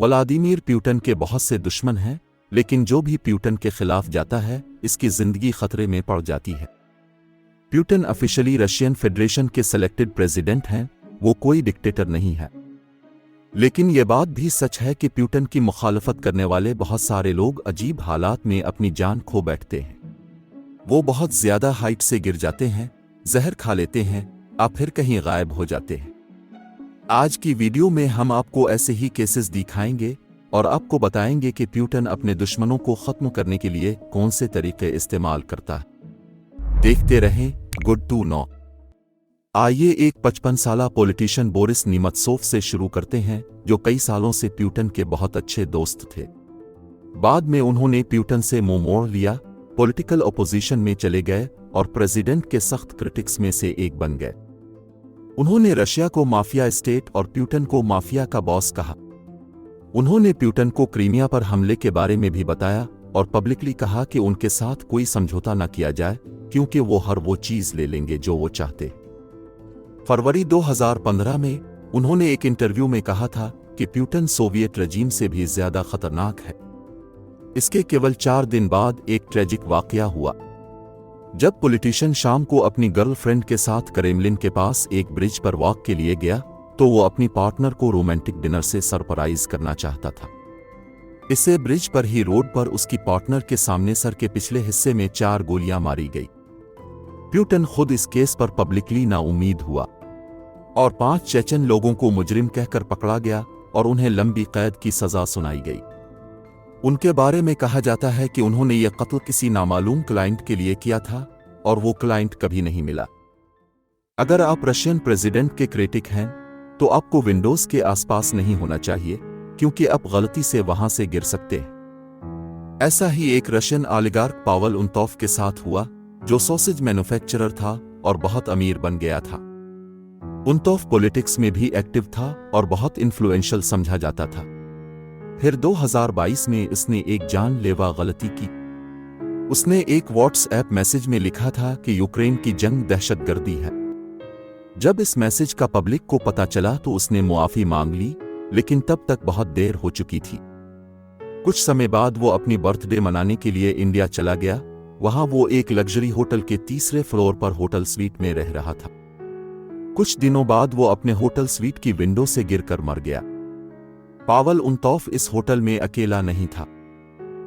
Vladimir Putin के बहुत से दुश्मन हैं, लेकिन जो भी पुतिन के खिलाफ जाता है इसकी जिंदगी खतरे में पड़ जाती है। पुतिन ऑफिशियली रशियन फेडरेशन के सिलेक्टेड प्रेसिडेंट हैं, वो कोई डिक्टेटर नहीं है। लेकिन ये बात भी सच है कि पुतिन की मुखालफत करने वाले बहुत सारे लोग अजीब हालात में अपनी जान खो बैठते हैं। वो बहुत ज्यादा हाइट से गिर जाते हैं, जहर खा लेते हैं, आप फिर कहीं गायब हो जाते हैं। आज की वीडियो में हम आपको ऐसे ही केसेस दिखाएंगे और आपको बताएंगे कि पुतिन अपने दुश्मनों को खत्म करने के लिए कौन से तरीके इस्तेमाल करता है। देखते रहें गुड टू नो। आइए एक 55 साला पॉलिटिशियन बोरिस नेमत्सोव से शुरू करते हैं, जो कई सालों से पुतिन के बहुत अच्छे दोस्त थे। बाद में उन्होंने पुतिन से मुंह मोड़ लिया, पॉलिटिकल अपोजिशन में चले गए और प्रेसिडेंट के सख्त क्रिटिक्स में से एक बन गए। उन्होंने रशिया को माफिया स्टेट और पुतिन को माफिया का बॉस कहा। उन्होंने पुतिन को क्रीमिया पर हमले के बारे में भी बताया और पब्लिकली कहा कि उनके साथ कोई समझौता न किया जाए, क्योंकि वो हर वो चीज ले लेंगे जो वो चाहते। फरवरी 2015 में उन्होंने एक इंटरव्यू में कहा था कि पुतिन सोवियत रजीम से भी ज्यादा खतरनाक है। इसके केवल 4 दिन बाद एक ट्रेजिक वाकया हुआ। जब पॉलिटिशियन शाम को अपनी गर्लफ्रेंड के साथ क्रेमलिन के पास एक ब्रिज पर वॉक के लिए गया तो वो अपनी पार्टनर को रोमांटिक डिनर से सरप्राइज करना चाहता था। इसे ब्रिज पर ही रोड पर उसकी पार्टनर के सामने सर के पिछले हिस्से में 4 गोलियां मारी गई। पुतिन खुद इस केस पर पब्लिकली नाउम्मीद हुआ और 5 चेचन लोगों को मुजरिम कहकर पकड़ा गया और उन्हें लंबी कैद की सजा सुनाई गई। उनके बारे में कहा जाता है कि उन्होंने यह कत्ल किसी नामालूम क्लाइंट के लिए किया था और वो क्लाइंट कभी नहीं मिला। अगर आप रशियन प्रेसिडेंट के क्रिटिक हैं तो आपको विंडोज के आसपास नहीं होना चाहिए, क्योंकि आप गलती से वहां से गिर सकते हैं। ऐसा ही एक रशियन ओलिगार्क पावेल उनतोव के साथ हुआ, जो सॉसेज मैन्युफैक्चरर था और बहुत अमीर बन गया था। उनतोव पॉलिटिक्स में भी एक्टिव था और बहुत इन्फ्लुएंशियल समझा जाता था। फिर 2022 में उसने एक जानलेवा गलती की। उसने एक व्हाट्सएप मैसेज में लिखा था कि यूक्रेन की जंग दहशतगर्दी है। जब इस मैसेज का पब्लिक को पता चला तो उसने मुआफी मांग ली, लेकिन तब तक बहुत देर हो चुकी थी। कुछ समय बाद वो अपनी बर्थडे मनाने के लिए इंडिया चला गया। वहां वो एक लग्जरी होटल के 3रे फ्लोर पर होटल स्वीट में रह रहा था। कुछ दिनों बाद वो अपने होटल स्वीट की विंडो से गिरकर मर गया। पावेल उनतोव इस होटल में अकेला नहीं था,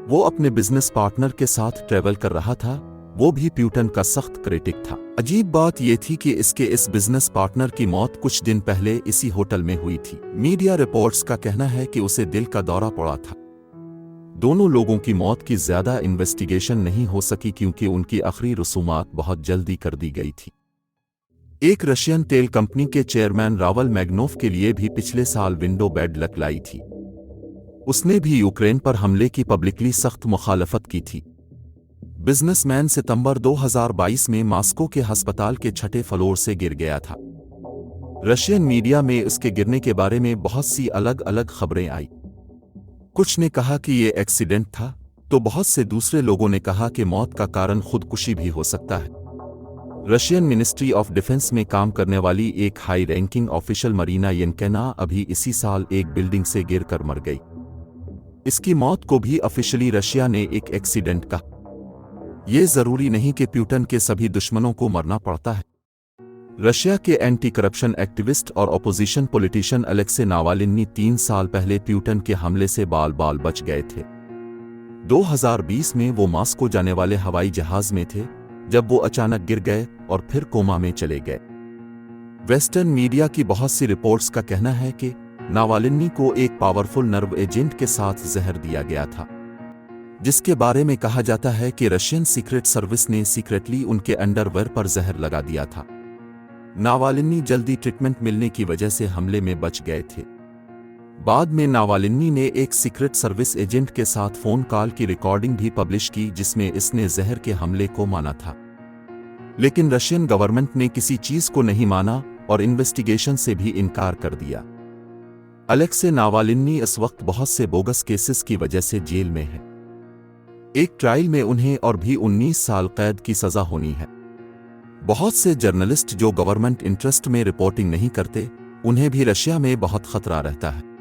वो अपने बिजनेस पार्टनर के साथ ट्रैवल कर रहा था। वो भी पुतिन का सख्त क्रिटिक था। अजीब बात यह थी कि इसके इस बिजनेस पार्टनर की मौत कुछ दिन पहले इसी होटल में हुई थी। मीडिया रिपोर्ट्स का कहना है कि उसे दिल का दौरा पड़ा था। दोनों लोगों की मौत की ज्यादा इन्वेस्टिगेशन नहीं हो सकी, क्योंकि उनकी आखिरी रसूमात बहुत जल्दी कर दी गई थी। एक रशियन तेल कंपनी के चेयरमैन रावल मैग्नोव के लिए भी पिछले साल विंडो बैड लक लाई थी। उसने भी यूक्रेन पर हमले की पब्लिकली सख्त मुखालफत की थी। बिजनेसमैन सितंबर 2022 में मॉस्को के अस्पताल के 6ठे फ्लोर से गिर गया था। रशियन मीडिया में उसके गिरने के बारे में बहुत सी अलग अलग खबरें आई। कुछ ने कहा कि ये एक्सीडेंट था, तो बहुत से दूसरे लोगों ने कहा कि मौत का कारण खुदकुशी भी हो सकता है। रशियन मिनिस्ट्री ऑफ डिफेंस में काम करने वाली एक हाई रैंकिंग ऑफिशियल मरीना येनकेना अभी इसी साल एक बिल्डिंग से गिरकर मर गई। इसकी मौत को भी ऑफिशियली रशिया ने एक एक्सीडेंट कहा। यह जरूरी नहीं कि पुतिन के सभी दुश्मनों को मरना पड़ता है। रशिया के एंटी करप्शन एक्टिविस्ट और ऑपोजिशन पॉलिटिशियन अलेक्से नावालिनी 3 साल पहले पुतिन के हमले से बाल बाल बच गए थे। 2020 में वो मॉस्को जाने वाले हवाई जहाज में थे जब वो अचानक गिर गए और फिर कोमा में चले गए। वेस्टर्न मीडिया की बहुत सी रिपोर्ट्स का कहना है कि नावालिनी को एक पावरफुल नर्व एजेंट के साथ जहर दिया गया था, जिसके बारे में कहा जाता है कि रशियन सीक्रेट सर्विस ने सीक्रेटली उनके अंडरवेयर पर जहर लगा दिया था। नावालिनी जल्दी ट्रीटमेंट मिलने की वजह से हमले में बच गए थे। बाद में नावालिनी ने एक सीक्रेट सर्विस एजेंट के साथ फोन कॉल की रिकॉर्डिंग भी पब्लिश की, जिसमें इसने जहर के हमले को माना था। लेकिन रशियन गवर्नमेंट ने किसी चीज को नहीं माना और इन्वेस्टिगेशन से भी इनकार कर दिया। अलेक्से नावालिनी इस वक्त बहुत से बोगस केसेस की वजह से जेल में है। एक ट्रायल में उन्हें और भी 19 साल कैद की सजा होनी है। बहुत से जर्नलिस्ट जो गवर्नमेंट इंटरेस्ट में रिपोर्टिंग नहीं करते, उन्हें भी रशिया में बहुत खतरा रहता है।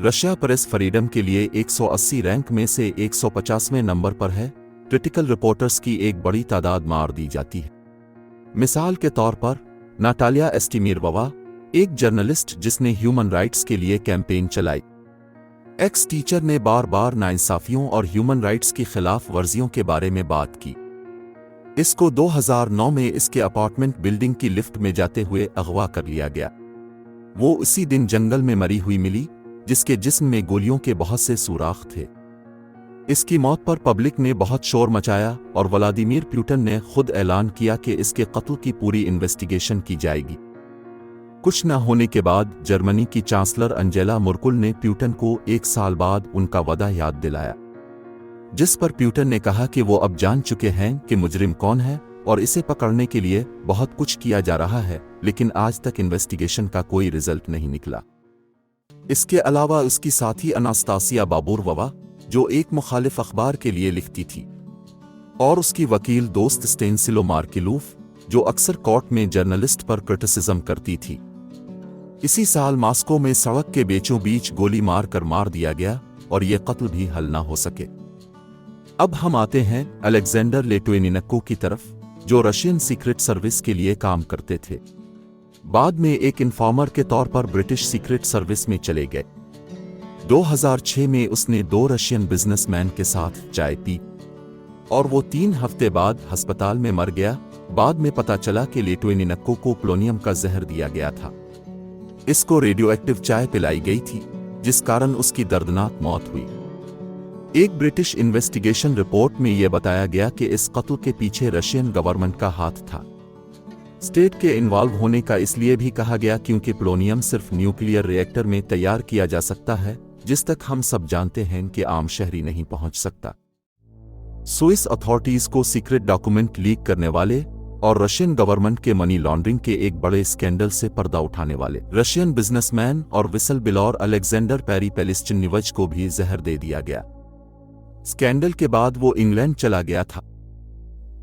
रशिया प्रेस फ्रीडम के लिए 180 रैंक में से 150वें नंबर पर है। क्रिटिकल रिपोर्टर्स की एक बड़ी तादाद मार दी जाती है। मिसाल के तौर पर नाटालिया एस्टीमिरोवा, एक जर्नलिस्ट जिसने ह्यूमन राइट्स के लिए कैंपेन चलाई। एक्स टीचर ने बार बार नाइंसाफियों और ह्यूमन राइट्स की खिलाफ वर्जियों के बारे में बात की। इसको 2009 में इसके अपार्टमेंट बिल्डिंग की लिफ्ट में जाते हुए अगवा कर लिया गया। वो उसी दिन जंगल में मरी हुई मिली, जिसके जिस्म में गोलियों के बहुत से सुराख थे। इसकी मौत पर पब्लिक ने बहुत शोर मचाया और व्लादिमीर पुतिन ने खुद ऐलान किया कि इसके कत्ल की पूरी इन्वेस्टिगेशन की जाएगी। कुछ न होने के बाद जर्मनी की चांसलर अंजेला मर्केल ने पुतिन को 1 साल बाद उनका वादा याद दिलाया, जिस पर पुतिन ने कहा कि वो अब जान चुके हैं कि मुजरिम कौन है और इसे पकड़ने के लिए बहुत कुछ किया जा रहा है, लेकिन आज तक इन्वेस्टिगेशन का कोई रिजल्ट नहीं निकला। इसके अलावा उसकी साथी अनास्तासिया बाबुरोवा, जो एक मुखालिफ अखबार के लिए लिखती थी, और उसकी वकील दोस्त स्टेनिस्लो मार्किलोव, जो अक्सर कोर्ट में जर्नलिस्ट पर क्रिटिसिज्म करती थी। इसी साल मॉस्को में सड़क के बीचों बीच गोली मार दिया गया और ये कत्ल भी हल ना हो सके। अब हम आते हैं अलेक्जेंडर लिटविनेंको की तरफ, जो रशियन सीक्रेट सर्विस के लिए काम करते थे। बाद में एक इन्फॉर्मर के तौर पर ब्रिटिश सीक्रेट सर्विस में चले गए। 2006 में उसने 2 रशियन बिजनेसमैन के साथ चाय पी और वो 3 हफ्ते बाद अस्पताल में मर गया। बाद में पता चला कि लिटविनेंको को पोलोनियम का जहर दिया गया था। इसको रेडियोएक्टिव चाय पिलाई गई थी, जिस कारण उसकी दर्दनाक मौत हुई। एक ब्रिटिश इन्वेस्टिगेशन रिपोर्ट में यह बताया गया कि इस कत्ल के पीछे रशियन गवर्नमेंट का हाथ था। स्टेट के इन्वॉल्व होने का इसलिए भी कहा गया क्योंकि पोलोनियम सिर्फ न्यूक्लियर रिएक्टर में तैयार किया जा सकता है, जिस तक हम सब जानते हैं कि आम शहरी नहीं पहुंच सकता। स्विस अथॉरिटीज को सीक्रेट डॉक्यूमेंट लीक करने वाले और रशियन गवर्नमेंट के मनी लॉन्ड्रिंग के एक बड़े स्कैंडल से पर्दा उठाने वाले रशियन बिजनेसमैन और विसल ब्लोअर अलेक्जेंडर पेरिपेलिश्चिनिवज को भी जहर दे दिया गया। स्कैंडल के बाद वो इंग्लैंड चला गया था।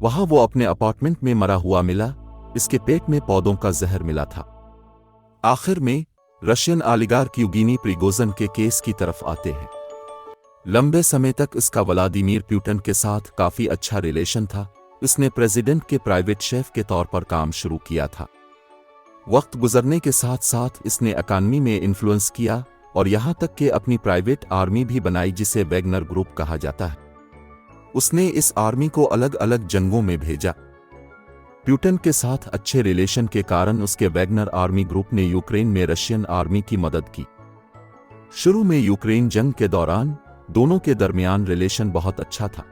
वहां वो अपने अपार्टमेंट में मरा हुआ मिला। इसके पेट में पौधों का जहर मिला था। आखिर में रशियन ओलिगार्क येवगेनी प्रिगोजिन के केस की तरफ आते हैं। लंबे समय तक इसका व्लादिमीर पुतिन के साथ काफी अच्छा रिलेशन था। इसने प्रेसिडेंट के प्राइवेट शेफ के तौर पर काम शुरू किया था। वक्त गुजरने के साथ साथ इसने इकॉनमी में इन्फ्लुएंस किया और यहां तक कि अपनी प्राइवेट आर्मी भी बनाई, जिसे वैगनर ग्रुप कहा जाता है। उसने इस आर्मी को अलग अलग जंगों में भेजा। पुतिन के साथ अच्छे रिलेशन के कारण उसके वैगनर आर्मी ग्रुप ने यूक्रेन में रशियन आर्मी की मदद की। शुरू में यूक्रेन जंग के दौरान दोनों के दरमियान रिलेशन बहुत अच्छा था,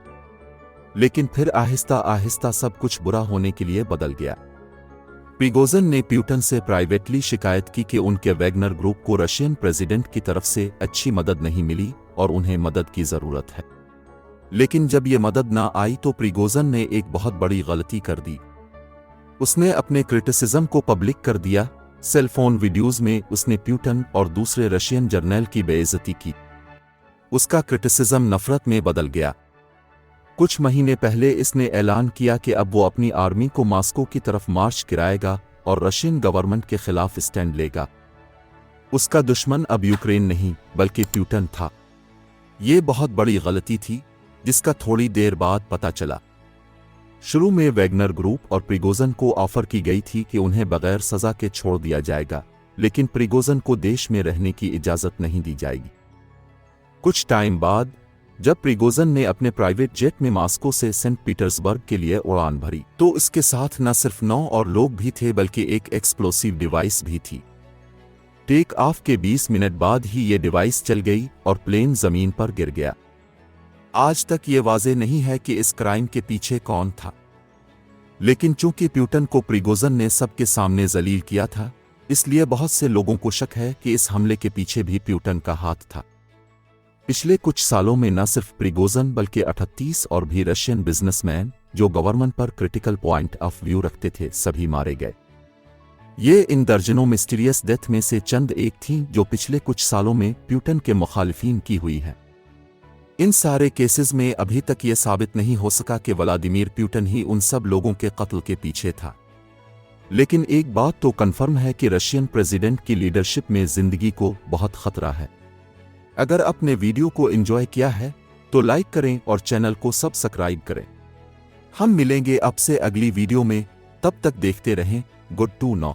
लेकिन फिर आहिस्ता आहिस्ता सब कुछ बुरा होने के लिए बदल गया। प्रिगोजिन ने पुतिन से प्राइवेटली शिकायत की कि उनके वैगनर ग्रुप को रशियन प्रेसिडेंट की तरफ से अच्छी मदद नहीं मिली और उन्हें मदद की जरूरत है। लेकिन जब ये मदद ना आई तो प्रिगोजिन ने एक बहुत बड़ी गलती कर दी। उसने अपने क्रिटिसिज्म को पब्लिक कर दिया। सेलफोन वीडियोज में उसने पुतिन और दूसरे रशियन जर्नल की बेइज्जती की। उसका क्रिटिसिज्म नफरत में बदल गया। कुछ महीने पहले इसने ऐलान किया कि अब वो अपनी आर्मी को मॉस्को की तरफ मार्च कराएगा और रशियन गवर्नमेंट के खिलाफ स्टैंड लेगा। उसका दुश्मन अब यूक्रेन नहीं बल्कि पुतिन था। ये बहुत बड़ी गलती थी, जिसका थोड़ी देर बाद पता चला। शुरू में वैगनर ग्रुप और प्रिगोजिन को ऑफर की गई थी कि उन्हें बगैर सजा के छोड़ दिया जाएगा, लेकिन प्रिगोजिन को देश में रहने की इजाजत नहीं दी जाएगी। कुछ टाइम बाद जब प्रिगोजिन ने अपने प्राइवेट जेट में मॉस्को से सेंट पीटर्सबर्ग के लिए उड़ान भरी, तो इसके साथ न सिर्फ 9 और लोग भी थे बल्कि एक एक्सप्लोसिव डिवाइस भी थी। टेक ऑफ के 20 मिनट बाद ही ये डिवाइस चल गई और प्लेन जमीन पर गिर गया। आज तक ये वाज़ेह नहीं है कि इस क्राइम के पीछे कौन था, लेकिन चूंकि पुतिन को प्रिगोजिन ने सबके सामने जलील किया था, इसलिए बहुत से लोगों को शक है कि इस हमले के पीछे भी पुतिन का हाथ था। पिछले कुछ सालों में न सिर्फ प्रिगोजिन बल्कि 38 और भी रशियन बिजनेसमैन जो गवर्नमेंट पर क्रिटिकल पॉइंट ऑफ व्यू रखते थे, सभी मारे गए। ये इन दर्जनों मिस्टीरियस डेथ में से चंद एक थीं जो पिछले कुछ सालों में पुतिन के मुखालिफिन की हुई हैं। इन सारे केसेस में अभी तक ये साबित नहीं हो सका कि व्लादिमीर पुतिन ही उन सब लोगों के कत्ल के पीछे था। लेकिन एक बात तो कन्फर्म है कि रशियन प्रेसिडेंट की लीडरशिप में जिंदगी को बहुत खतरा है। अगर आपने वीडियो को एंजॉय किया है तो लाइक करें और चैनल को सब्सक्राइब करें। हम मिलेंगे आपसे अगली वीडियो में, तब तक देखते रहें गुड टू नो।